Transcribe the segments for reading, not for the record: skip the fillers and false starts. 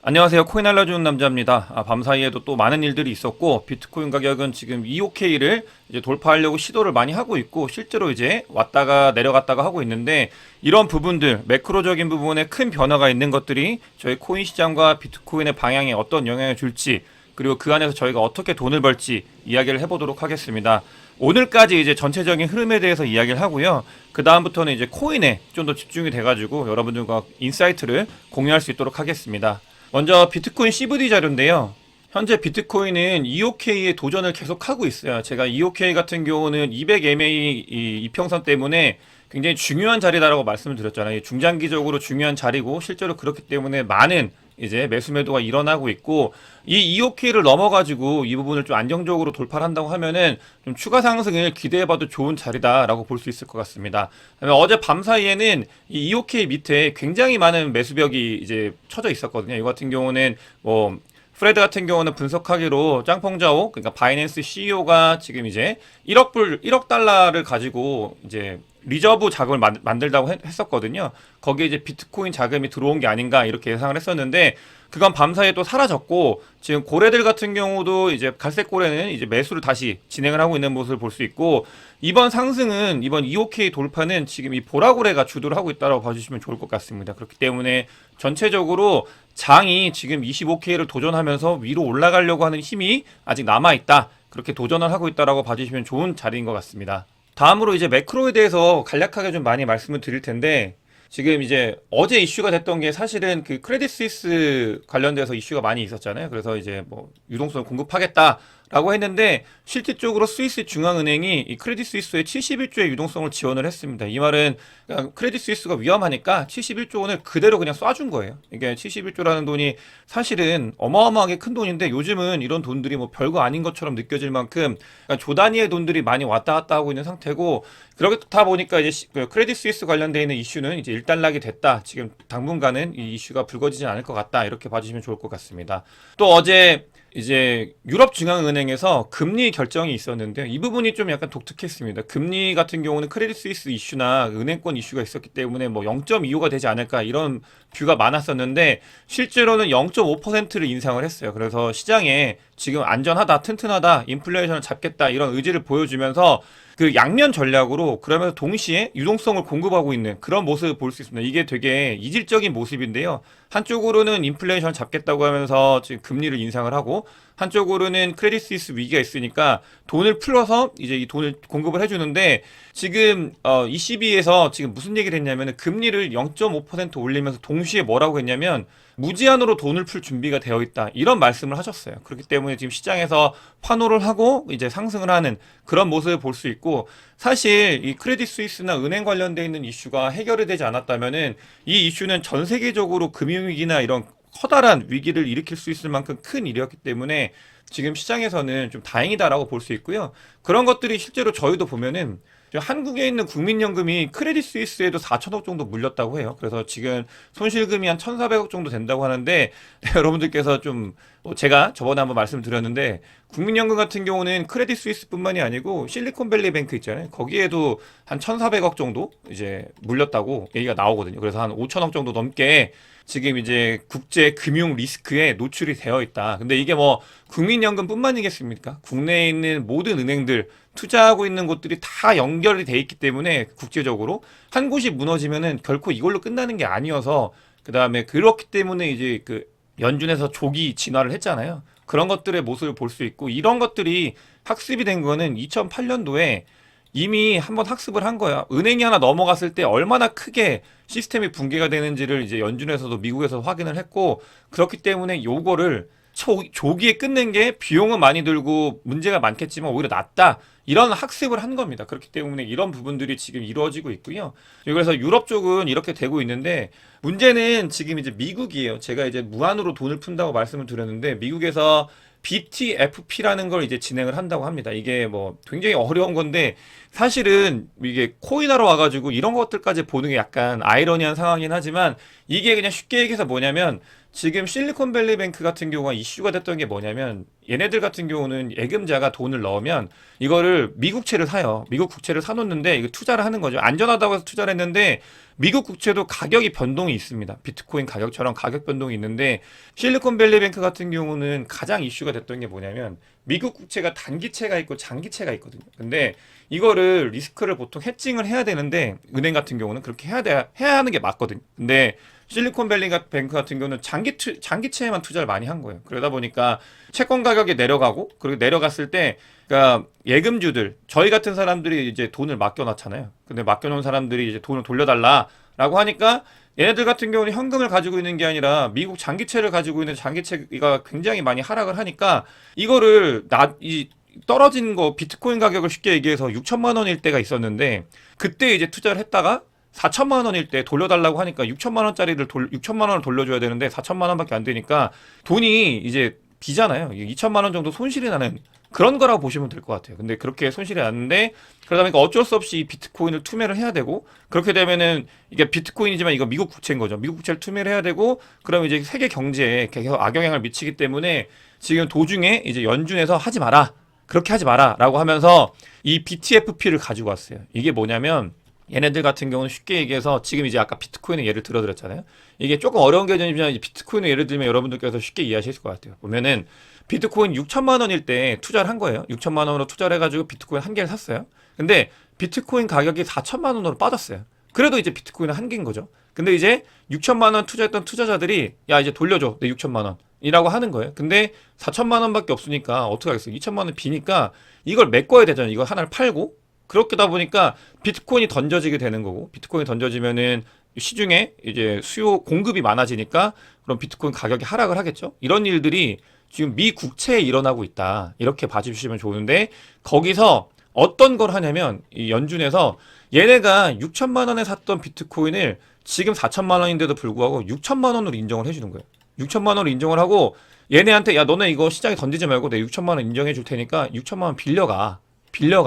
안녕하세요. 코인 알려주는 남자입니다. 밤사이에도 또 많은 일들이 있었고, 비트코인 가격은 지금 2OK를 이제 돌파하려고 시도를 많이 하고 있고, 실제로 이제 왔다가 내려갔다가 하고 있는데, 이런 부분들, 매크로적인 부분에 큰 변화가 있는 것들이 저희 코인 시장과 비트코인의 방향에 어떤 영향을 줄지, 그리고 그 안에서 저희가 어떻게 돈을 벌지 이야기를 해보도록 하겠습니다. 오늘까지 이제 전체적인 흐름에 대해서 이야기를 하고요. 그 다음부터는 이제 코인에 좀 더 집중이 돼가지고 여러분들과 인사이트를 공유할 수 있도록 하겠습니다. 먼저 비트코인 CVD 자료인데요. 현재 비트코인은 EOK의 도전을 계속하고 있어요. 제가 EOK 같은 경우는 200MA 이평선 때문에 굉장히 중요한 자리다라고 말씀을 드렸잖아요. 중장기적으로 중요한 자리고 실제로 그렇기 때문에 많은 이제 매수 매도가 일어나고 있고, 이 EOK를 넘어가지고 이 부분을 좀 안정적으로 돌파를 한다고 하면은 좀 추가 상승을 기대해봐도 좋은 자리다라고 볼 수 있을 것 같습니다. 어제 밤 사이에는 이 EOK 밑에 굉장히 많은 매수벽이 이제 쳐져 있었거든요. 이 같은 경우는 뭐 프레드 같은 경우는 분석하기로 짱펑자오, 그러니까 바이낸스 CEO가 지금 이제 1억 달러를 가지고 이제 리저브 자금을 만들다고 했었거든요. 거기에 이제 비트코인 자금이 들어온 게 아닌가 이렇게 예상을 했었는데, 그건 밤사이에 또 사라졌고, 지금 고래들 같은 경우도 이제 갈색 고래는 이제 매수를 다시 진행을 하고 있는 모습을 볼 수 있고, 이번 상승은 이번 2OK 돌파는 지금 이 보라고래가 주도를 하고 있다고 봐주시면 좋을 것 같습니다. 그렇기 때문에 전체적으로 장이 지금 25K를 도전하면서 위로 올라가려고 하는 힘이 아직 남아있다, 그렇게 도전을 하고 있다라고 봐주시면 좋은 자리인 것 같습니다. 다음으로 이제 매크로에 대해서 간략하게 좀 많이 말씀을 드릴 텐데, 지금 이제 어제 이슈가 됐던 게 사실은 그 크레딧 스위스 관련돼서 이슈가 많이 있었잖아요. 그래서 이제 뭐 유동성을 공급하겠다라고 했는데, 실질적으로 스위스 중앙은행이 이 크레딧 스위스에 71조의 유동성을 지원을 했습니다. 이 말은 그냥 크레딧 스위스가 위험하니까 71조 원을 그대로 그냥 쏴준 거예요. 이게 71조라는 돈이 사실은 어마어마하게 큰 돈인데, 요즘은 이런 돈들이 뭐 별거 아닌 것처럼 느껴질 만큼 조 단위의 돈들이 많이 왔다 갔다 하고 있는 상태고, 그렇다 보니까 이제 크레딧 스위스 관련돼 있는 이슈는 이제 일단락이 됐다. 지금 당분간은 이 이슈가 불거지지 않을 것 같다. 이렇게 봐주시면 좋을 것 같습니다. 또 어제 이제 유럽 중앙은행에서 금리 결정이 있었는데요. 이 부분이 좀 약간 독특했습니다. 금리 같은 경우는 크레딧 스위스 이슈나 은행권 이슈가 있었기 때문에 뭐 0.25가 되지 않을까 이런 뷰가 많았었는데, 실제로는 0.5%를 인상을 했어요. 그래서 시장에 지금 안전하다, 튼튼하다, 인플레이션을 잡겠다 이런 의지를 보여주면서 그 양면 전략으로 그러면서 동시에 유동성을 공급하고 있는 그런 모습을 볼 수 있습니다. 이게 되게 이질적인 모습인데요. 한쪽으로는 인플레이션 잡겠다고 하면서 지금 금리를 인상을 하고, 한쪽으로는 크레딧 스위스 위기가 있으니까 돈을 풀어서 이제 이 돈을 공급을 해주는데, 지금 ECB에서 지금 무슨 얘기를 했냐면 금리를 0.5% 올리면서 동시에 뭐라고 했냐면 무제한으로 돈을 풀 준비가 되어 있다, 이런 말씀을 하셨어요. 그렇기 때문에 지금 시장에서 환호를 하고 이제 상승을 하는 그런 모습을 볼 수 있고, 사실 이 크레딧 스위스나 은행 관련돼 있는 이슈가 해결이 되지 않았다면은 이 이슈는 전 세계적으로 금융위기나 이런 커다란 위기를 일으킬 수 있을 만큼 큰 일이었기 때문에 지금 시장에서는 좀 다행이다라고 볼 수 있고요. 그런 것들이 실제로 저희도 보면은 한국에 있는 국민연금이 크레딧 스위스에도 4천억 정도 물렸다고 해요. 그래서 지금 손실금이 한 1,400억 정도 된다고 하는데, 여러분들께서 좀 제가 저번에 한번 말씀드렸는데, 국민연금 같은 경우는 크레딧 스위스뿐만이 아니고 실리콘밸리 뱅크 있잖아요. 거기에도 한 1,400억 정도 이제 물렸다고 얘기가 나오거든요. 그래서 한 5천억 정도 넘게 지금 이제 국제 금융 리스크에 노출이 되어 있다. 근데 이게 뭐 국민연금뿐만이겠습니까? 국내에 있는 모든 은행들, 투자하고 있는 곳들이 다 연결이 돼 있기 때문에 국제적으로 한 곳이 무너지면은 결코 이걸로 끝나는 게 아니어서, 그 다음에 그렇기 때문에 이제 그 연준에서 조기 진화를 했잖아요. 그런 것들의 모습을 볼 수 있고, 이런 것들이 학습이 된 거는 2008년도에 이미 한번 학습을 한 거야. 은행이 하나 넘어갔을 때 얼마나 크게 시스템이 붕괴가 되는지를 이제 연준에서도 미국에서 확인을 했고, 그렇기 때문에 요거를 조기에 끝낸 게 비용은 많이 들고 문제가 많겠지만 오히려 낫다, 이런 학습을 한 겁니다. 그렇기 때문에 이런 부분들이 지금 이루어지고 있고요. 그래서 유럽 쪽은 이렇게 되고 있는데, 문제는 지금 이제 미국이에요. 제가 이제 무한으로 돈을 푼다고 말씀을 드렸는데, 미국에서 BTFP라는 걸 이제 진행을 한다고 합니다. 이게 뭐 굉장히 어려운 건데, 사실은 이게 코인하러 와가지고 이런 것들까지 보는 게 약간 아이러니한 상황이긴 하지만, 이게 그냥 쉽게 얘기해서 뭐냐면 지금 실리콘밸리 뱅크 같은 경우가 이슈가 됐던 게 뭐냐면 얘네들 같은 경우는 예금자가 돈을 넣으면 이거를 미국채를 사요. 미국 국채를 사놓는데 이거 투자를 하는 거죠. 안전하다고 해서 투자를 했는데 미국 국채도 가격이 변동이 있습니다. 비트코인 가격처럼 가격 변동이 있는데 실리콘밸리 뱅크 같은 경우는 가장 이슈가 됐던 게 뭐냐면 미국 국채가 단기채가 있고 장기채가 있거든요. 근데 이거를 리스크를 보통 해칭을 해야 되는데 은행 같은 경우는 그렇게 해야 하는 게 맞거든요. 근데 실리콘밸리 뱅크 같은 경우는 장기채에만 투자를 많이 한 거예요. 그러다 보니까 채권 가격이 내려가고 그리고 내려갔을 때 그러니까 예금주들 저희 같은 사람들이 이제 돈을 맡겨놨잖아요. 근데 맡겨놓은 사람들이 이제 돈을 돌려달라라고 하니까 얘네들 같은 경우는 현금을 가지고 있는 게 아니라 미국 장기채를 가지고 있는 장기채가 굉장히 많이 하락을 하니까 이거를 떨어진 거 비트코인 가격을 쉽게 얘기해서 6천만 원일 때가 있었는데 그때 이제 투자를 했다가 4천만 원일 때 돌려달라고 하니까 6천만 원을 돌려줘야 되는데 4천만 원밖에 안 되니까 돈이 이제 비잖아요. 2천만 원 정도 손실이 나는 그런 거라고 보시면 될 것 같아요. 근데 그렇게 손실이 났는데 그러다 보니까 어쩔 수 없이 비트코인을 투매를 해야 되고 그렇게 되면은 이게 비트코인이지만 이거 미국 국채인 거죠. 미국 국채를 투매를 해야 되고 그러면 이제 세계 경제에 계속 악영향을 미치기 때문에 지금 도중에 이제 연준에서 하지 마라. 그렇게 하지 마라. 라고 하면서 이 BTFP를 가지고 왔어요. 이게 뭐냐면 얘네들 같은 경우는 쉽게 얘기해서 지금 이제 아까 비트코인의 예를 들어드렸잖아요. 이게 조금 어려운 개념이지만 비트코인의 예를 들면 여러분들께서 쉽게 이해하실 것 같아요. 보면은 비트코인 6천만 원일 때 투자를 한 거예요. 6천만 원으로 투자를 해가지고 비트코인 한 개를 샀어요. 근데 비트코인 가격이 4천만 원으로 빠졌어요. 그래도 이제 비트코인은 한 개인 거죠. 근데 이제 6천만 원 투자했던 투자자들이 야 이제 돌려줘 내 6천만 원 이라고 하는 거예요. 근데 4천만 원밖에 없으니까 어떻게 하겠어요? 2천만 원 비니까 이걸 메꿔야 되잖아요. 이걸 하나를 팔고 그렇게다 보니까 비트코인이 던져지게 되는 거고 비트코인이 던져지면은 시중에 이제 수요 공급이 많아지니까 그럼 비트코인 가격이 하락을 하겠죠. 이런 일들이 지금 미 국채에 일어나고 있다. 이렇게 봐주시면 좋은데 거기서 어떤 걸 하냐면 이 연준에서 얘네가 6천만 원에 샀던 비트코인을 지금 4천만 원인데도 불구하고 6천만 원으로 인정을 해주는 거예요. 6천만 원으로 인정을 하고 얘네한테 야 너네 이거 시장에 던지지 말고 내 6천만 원 인정해 줄 테니까 6천만 원 빌려가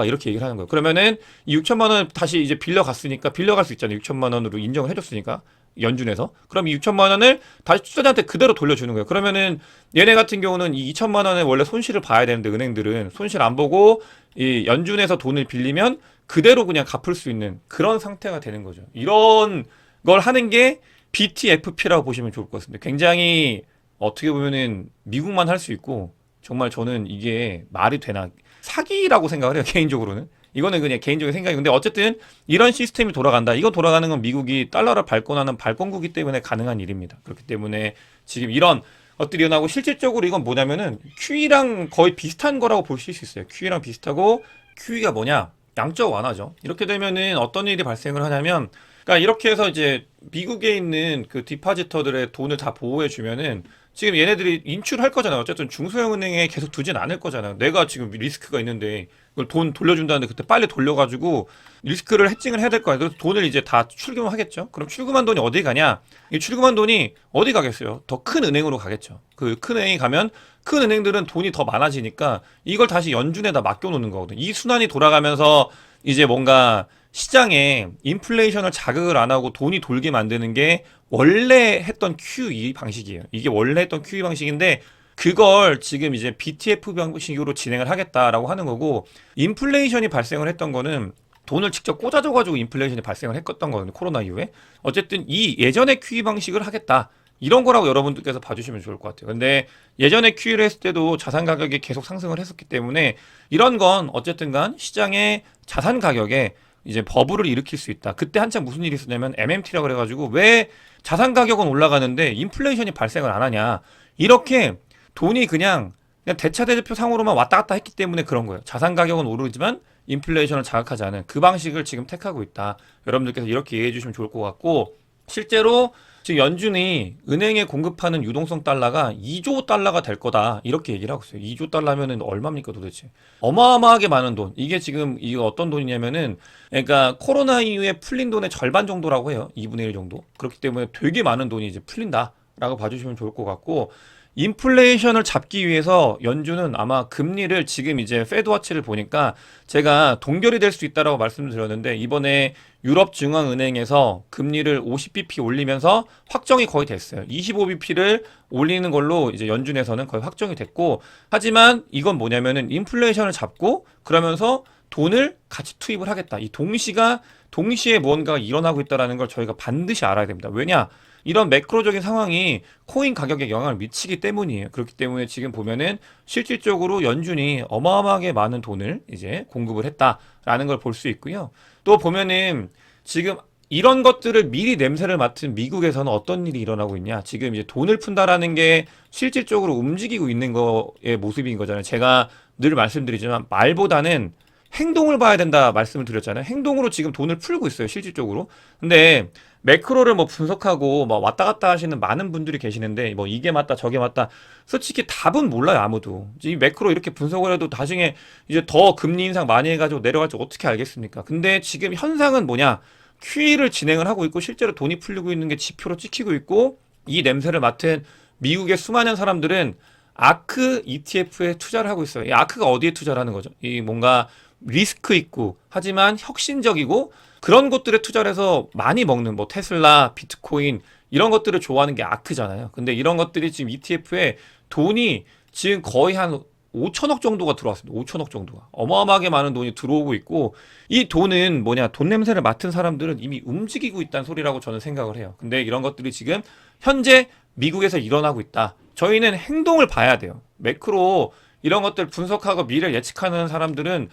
이렇게 얘기를 하는 거예요. 그러면은 이 6천만 원 다시 이제 빌려갔으니까 빌려갈 수 있잖아요. 6천만 원으로 인정을 해줬으니까 연준에서 그럼 이 6천만 원을 다시 투자자한테 그대로 돌려주는 거예요. 그러면은 얘네 같은 경우는 이 2천만 원에 원래 손실을 봐야 되는데 은행들은 손실 안 보고 이 연준에서 돈을 빌리면 그대로 그냥 갚을 수 있는 그런 상태가 되는 거죠. 이런 걸 하는 게 BTFP라고 보시면 좋을 것 같습니다. 굉장히 어떻게 보면은 미국만 할 수 있고 정말 저는 이게 말이 되나 사기라고 생각을 해요. 개인적으로는. 이거는 그냥 개인적인 생각이 근데 어쨌든 이런 시스템이 돌아간다. 이거 돌아가는 건 미국이 달러를 발권하는 발권국이기 때문에 가능한 일입니다. 그렇기 때문에 지금 이런 것들이 일어나고 실질적으로 이건 뭐냐면은 QE랑 거의 비슷한 거라고 볼 수 있어요. QE랑 비슷하고 QE가 뭐냐? 양적 완화죠. 이렇게 되면은 어떤 일이 발생을 하냐면 그러니까 이렇게 해서 이제 미국에 있는 그 디파지터들의 돈을 다 보호해 주면은 지금 얘네들이 인출할 거잖아요. 어쨌든 중소형은행에 계속 두진 않을 거잖아요. 내가 지금 리스크가 있는데 이걸 돈 돌려준다는데 그때 빨리 돌려가지고 리스크를 해칭을 해야 될 거야. 그래서 돈을 이제 다 출금을 하겠죠. 그럼 출금한 돈이 어디 가냐? 이 출금한 돈이 어디 가겠어요? 더 큰 은행으로 가겠죠. 그 큰 은행이 가면 큰 은행들은 돈이 더 많아지니까 이걸 다시 연준에다 맡겨놓는 거거든요. 이 순환이 돌아가면서 이제 뭔가 시장에 인플레이션을 자극을 안 하고 돈이 돌게 만드는 게 원래 했던 QE 방식이에요. 이게 원래 했던 QE 방식인데 그걸 지금 이제 BTF 방식으로 진행을 하겠다라고 하는 거고 인플레이션이 발생을 했던 거는 돈을 직접 꽂아줘가지고 인플레이션이 발생을 했던 거거든요. 코로나 이후에. 어쨌든 이 예전의 QE 방식을 하겠다. 이런 거라고 여러분들께서 봐주시면 좋을 것 같아요. 근데 예전에 QE를 했을 때도 자산 가격이 계속 상승을 했었기 때문에 이런 건 어쨌든 간 시장의 자산 가격에 이제 버블을 일으킬 수 있다. 그때 한참 무슨 일이 있었냐면 MMT라고 그래가지고 왜 자산 가격은 올라가는데 인플레이션이 발생을 안 하냐. 이렇게 돈이 그냥 대차대조표 상으로만 왔다 갔다 했기 때문에 그런 거예요. 자산 가격은 오르지만 인플레이션을 자극하지 않은 그 방식을 지금 택하고 있다. 여러분들께서 이렇게 이해해 주시면 좋을 것 같고 실제로 지금 연준이 은행에 공급하는 유동성 달러가 2조 달러가 될 거다. 이렇게 얘기를 하고 있어요. 2조 달러면은 얼마입니까 도대체? 어마어마하게 많은 돈. 이게 지금 이게 어떤 돈이냐면은 그러니까 코로나 이후에 풀린 돈의 절반 정도라고 해요. 2분의 1 정도. 그렇기 때문에 되게 많은 돈이 이제 풀린다. 라고 봐주시면 좋을 것 같고, 인플레이션을 잡기 위해서 연준은 아마 금리를 지금 이제 페드워치를 보니까 제가 동결이 될 수 있다라고 말씀드렸는데, 이번에 유럽 중앙은행에서 금리를 50bp 올리면서 확정이 거의 됐어요. 25bp를 올리는 걸로 이제 연준에서는 거의 확정이 됐고, 하지만 이건 뭐냐면은 인플레이션을 잡고 그러면서 돈을 같이 투입을 하겠다. 이 동시에 무언가가 일어나고 있다는 걸 저희가 반드시 알아야 됩니다. 왜냐? 이런 매크로적인 상황이 코인 가격에 영향을 미치기 때문이에요. 그렇기 때문에 지금 보면은 실질적으로 연준이 어마어마하게 많은 돈을 이제 공급을 했다라는 걸 볼 수 있고요. 또 보면은 지금 이런 것들을 미리 냄새를 맡은 미국에서는 어떤 일이 일어나고 있냐. 지금 이제 돈을 푼다라는 게 실질적으로 움직이고 있는 거의 모습인 거잖아요. 제가 늘 말씀드리지만 말보다는 행동을 봐야 된다 말씀을 드렸잖아요. 행동으로 지금 돈을 풀고 있어요, 실질적으로. 근데 매크로를 뭐 분석하고 뭐 왔다 갔다 하시는 많은 분들이 계시는데 뭐 이게 맞다 저게 맞다, 솔직히 답은 몰라요, 아무도. 이 매크로 이렇게 분석을 해도 나중에 이제 더 금리 인상 많이 해가지고 내려갈지 어떻게 알겠습니까? 근데 지금 현상은 뭐냐, QE를 진행을 하고 있고 실제로 돈이 풀리고 있는 게 지표로 찍히고 있고, 이 냄새를 맡은 미국의 수많은 사람들은 아크 ETF에 투자를 하고 있어요. 이 아크가 어디에 투자를 하는 거죠? 이 뭔가 리스크 있고 하지만 혁신적이고 그런 것들에 투자를 해서 많이 먹는 뭐 테슬라, 비트코인 이런 것들을 좋아하는 게 아크잖아요. 근데 이런 것들이 지금 ETF에 돈이 지금 거의 한 5천억 정도가 들어왔습니다. 5천억 정도가. 어마어마하게 많은 돈이 들어오고 있고, 이 돈은 뭐냐, 돈 냄새를 맡은 사람들은 이미 움직이고 있다는 소리라고 저는 생각을 해요. 근데 이런 것들이 지금 현재 미국에서 일어나고 있다. 저희는 행동을 봐야 돼요. 매크로 이런 것들 분석하고 미래를 예측하는 사람들은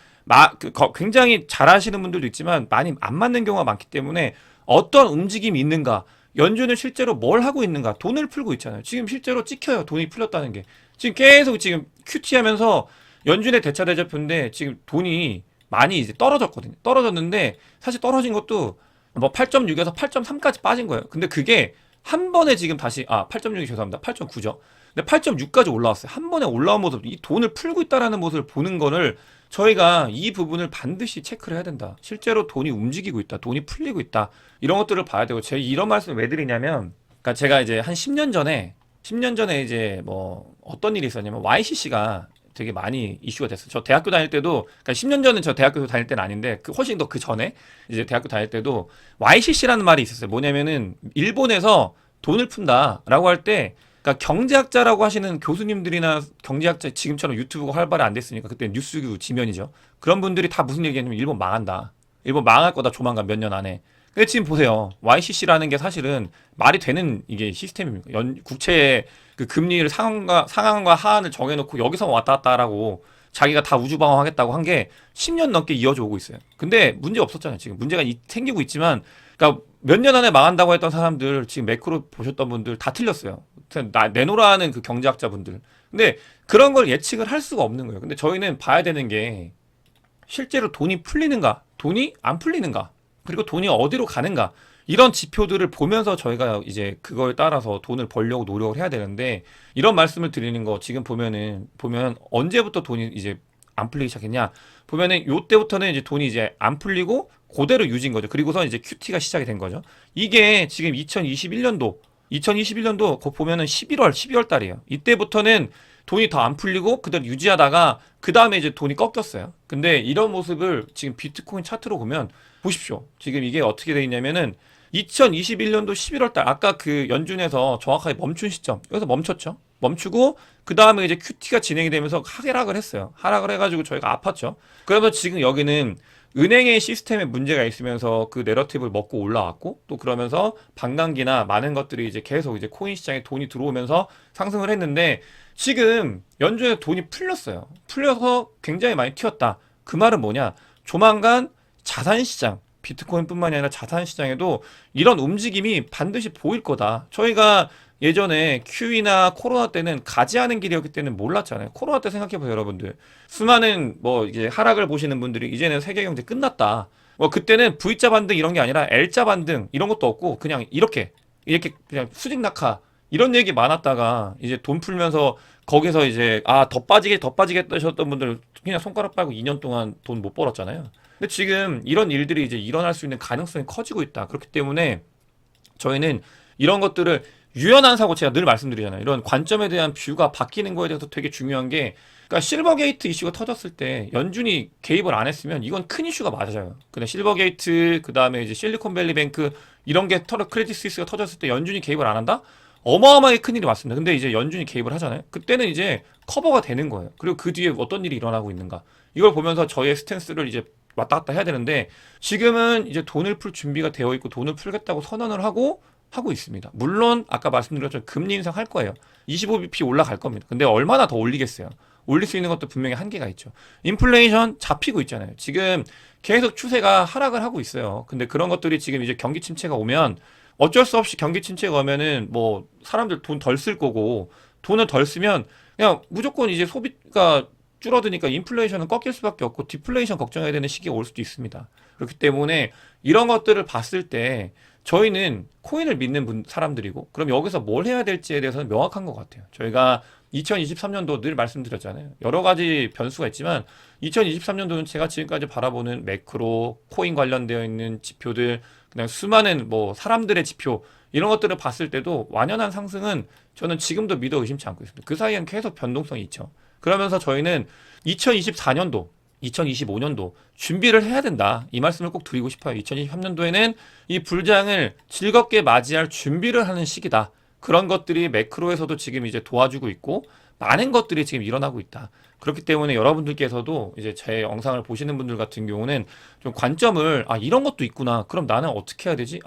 굉장히 잘하시는 분들도 있지만 많이 안 맞는 경우가 많기 때문에 어떤 움직임이 있는가, 연준은 실제로 뭘 하고 있는가, 돈을 풀고 있잖아요. 지금 실제로 찍혀요, 돈이 풀렸다는 게. 지금 계속 지금 큐티 하면서 연준의 대차 대조표인데 지금 돈이 많이 이제 떨어졌거든요. 떨어졌는데 사실 떨어진 것도 뭐 8.6에서 8.3까지 빠진 거예요. 근데 그게 한 번에 지금 다시 8.6이 죄송합니다. 8.9죠. 근데 8.6까지 올라왔어요. 한 번에 올라온 모습, 이 돈을 풀고 있다라는 모습을 보는 거를 저희가 이 부분을 반드시 체크를 해야 된다. 실제로 돈이 움직이고 있다. 돈이 풀리고 있다. 이런 것들을 봐야 되고, 제가 이런 말씀을 왜 드리냐면, 그러니까 제가 이제 한 10년 전에 이제 뭐 어떤 일이 있었냐면 YCC가 되게 많이 이슈가 됐어요. 저 대학교 다닐 때도, 그러니까 10년 전에 저 대학교 다닐 때는 아닌데 훨씬 더 그 전에 이제 대학교 다닐 때도 YCC라는 말이 있었어요. 뭐냐면은 일본에서 돈을 푼다라고 할 때, 그러니까 경제학자라고 하시는 교수님들이나 경제학자, 지금처럼 유튜브가 활발히 안 됐으니까 그때 뉴스규 지면이죠. 그런 분들이 다 무슨 얘기했냐면 일본 망한다. 일본 망할 거다, 조만간 몇 년 안에. 근데 지금 보세요. YCC라는 게 사실은 말이 되는 이게 시스템입니까? 국채의 그 금리를 상한과 하한을 정해놓고 여기서 왔다 갔다 하라고 자기가 다 우주방어하겠다고 한 게 10년 넘게 이어져 오고 있어요. 근데 문제 없었잖아요. 지금 문제가 생기고 있지만, 그러니까 몇 년 안에 망한다고 했던 사람들, 지금 매크로 보셨던 분들 다 틀렸어요. 내노라는 그 경제학자분들. 근데 그런 걸 예측을 할 수가 없는 거예요. 근데 저희는 봐야 되는 게 실제로 돈이 풀리는가, 돈이 안 풀리는가, 그리고 돈이 어디로 가는가, 이런 지표들을 보면서 저희가 이제 그걸 따라서 돈을 벌려고 노력을 해야 되는데, 이런 말씀을 드리는 거 지금 보면 언제부터 돈이 이제 안 풀리기 시작했냐, 보면은 요때부터는 이제 돈이 이제 안 풀리고 그대로 유지인 거죠. 그리고서 이제 QT가 시작이 된 거죠. 이게 지금 2021년도 거 보면은 12월 달이에요. 이때부터는 돈이 더 안 풀리고 그대로 유지하다가 그 다음에 이제 돈이 꺾였어요. 근데 이런 모습을 지금 비트코인 차트로 보면 보십시오. 지금 이게 어떻게 돼 있냐면은 2021년도 11월 달, 아까 그 연준에서 정확하게 멈춘 시점, 여기서 멈췄죠. 멈추고 그 다음에 이제 QT가 진행이 되면서 하락을 했어요. 하락을 해가지고 저희가 아팠죠. 그러면 지금 여기는 은행의 시스템에 문제가 있으면서 그 내러티브를 먹고 올라왔고, 또 그러면서 반감기나 많은 것들이 이제 계속 이제 코인 시장에 돈이 들어오면서 상승을 했는데, 지금 연준에 돈이 풀렸어요. 풀려서 굉장히 많이 튀었다. 그 말은 뭐냐? 조만간 자산시장, 비트코인뿐만이 아니라 자산시장에도 이런 움직임이 반드시 보일 거다. 저희가 예전에 QE나 코로나 때는 가지 않은 길이었기 때문에 몰랐잖아요. 코로나 때 생각해보세요, 여러분들. 수많은 뭐 이제 하락을 보시는 분들이 이제는 세계 경제 끝났다. 뭐 그때는 V자 반등 이런 게 아니라 L자 반등 이런 것도 없고 그냥 이렇게 그냥 수직 낙하 이런 얘기 많았다가 이제 돈 풀면서 거기서 이제 더 빠지게 하셨던 분들 그냥 손가락 빨고 2년 동안 돈 못 벌었잖아요. 근데 지금 이런 일들이 이제 일어날 수 있는 가능성이 커지고 있다. 그렇기 때문에 저희는 이런 것들을 유연한 사고 제가 늘 말씀드리잖아요. 이런 관점에 대한 뷰가 바뀌는 거에 대해서 되게 중요한 게 그러니까 실버게이트 이슈가 터졌을 때 연준이 개입을 안 했으면 이건 큰 이슈가 맞아요. 근데 실버게이트 그다음에 이제 실리콘밸리 뱅크 이런 게 크레딧 스위스가 터졌을 때 연준이 개입을 안 한다? 어마어마하게 큰일이 왔습니다. 근데 이제 연준이 개입을 하잖아요. 그때는 이제 커버가 되는 거예요. 그리고 그 뒤에 어떤 일이 일어나고 있는가. 이걸 보면서 저의 스탠스를 이제 왔다 갔다 해야 되는데 지금은 이제 돈을 풀 준비가 되어 있고 돈을 풀겠다고 선언을 하고 있습니다. 물론 아까 말씀드린 것처럼 금리 인상할 거예요. 25bp 올라갈 겁니다. 근데 얼마나 더 올리겠어요? 올릴 수 있는 것도 분명히 한계가 있죠. 인플레이션 잡히고 있잖아요. 지금 계속 추세가 하락을 하고 있어요. 근데 그런 것들이 지금 이제 경기 침체가 오면 어쩔 수 없이 경기 침체가 오면은 뭐 사람들 돈 덜 쓸 거고 돈을 덜 쓰면 그냥 무조건 이제 소비가 줄어드니까 인플레이션은 꺾일 수밖에 없고 디플레이션 걱정해야 되는 시기가 올 수도 있습니다. 그렇기 때문에 이런 것들을 봤을 때 저희는 코인을 믿는 사람들이고 그럼 여기서 뭘 해야 될지에 대해서는 명확한 것 같아요. 저희가 2023년도 늘 말씀드렸잖아요. 여러 가지 변수가 있지만 2023년도는 제가 지금까지 바라보는 매크로, 코인 관련되어 있는 지표들, 그냥 수많은 뭐 사람들의 지표 이런 것들을 봤을 때도 완연한 상승은 저는 지금도 믿어 의심치 않고 있습니다. 그 사이엔 계속 변동성이 있죠. 그러면서 저희는 2024년도 2025년도 준비를 해야 된다. 이 말씀을 꼭 드리고 싶어요. 2023년도에는 이 불장을 즐겁게 맞이할 준비를 하는 시기다. 그런 것들이 매크로에서도 지금 이제 도와주고 있고 많은 것들이 지금 일어나고 있다. 그렇기 때문에 여러분들께서도 이제 제 영상을 보시는 분들 같은 경우는 좀 관점을 이런 것도 있구나. 그럼 나는 어떻게 해야 되지?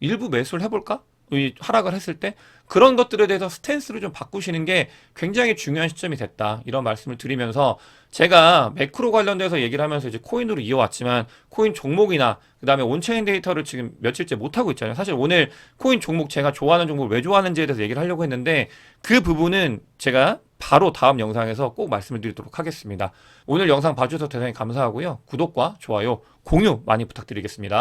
일부 매수를 해볼까? 이 하락을 했을 때 그런 것들에 대해서 스탠스를 좀 바꾸시는 게 굉장히 중요한 시점이 됐다. 이런 말씀을 드리면서 제가 매크로 관련돼서 얘기를 하면서 이제 코인으로 이어왔지만 코인 종목이나 그다음에 온체인 데이터를 지금 며칠째 못 하고 있잖아요. 사실 오늘 코인 종목 제가 좋아하는 종목을 왜 좋아하는지에 대해서 얘기를 하려고 했는데 그 부분은 제가 바로 다음 영상에서 꼭 말씀을 드리도록 하겠습니다. 오늘 영상 봐주셔서 대단히 감사하고요. 구독과 좋아요, 공유 많이 부탁드리겠습니다.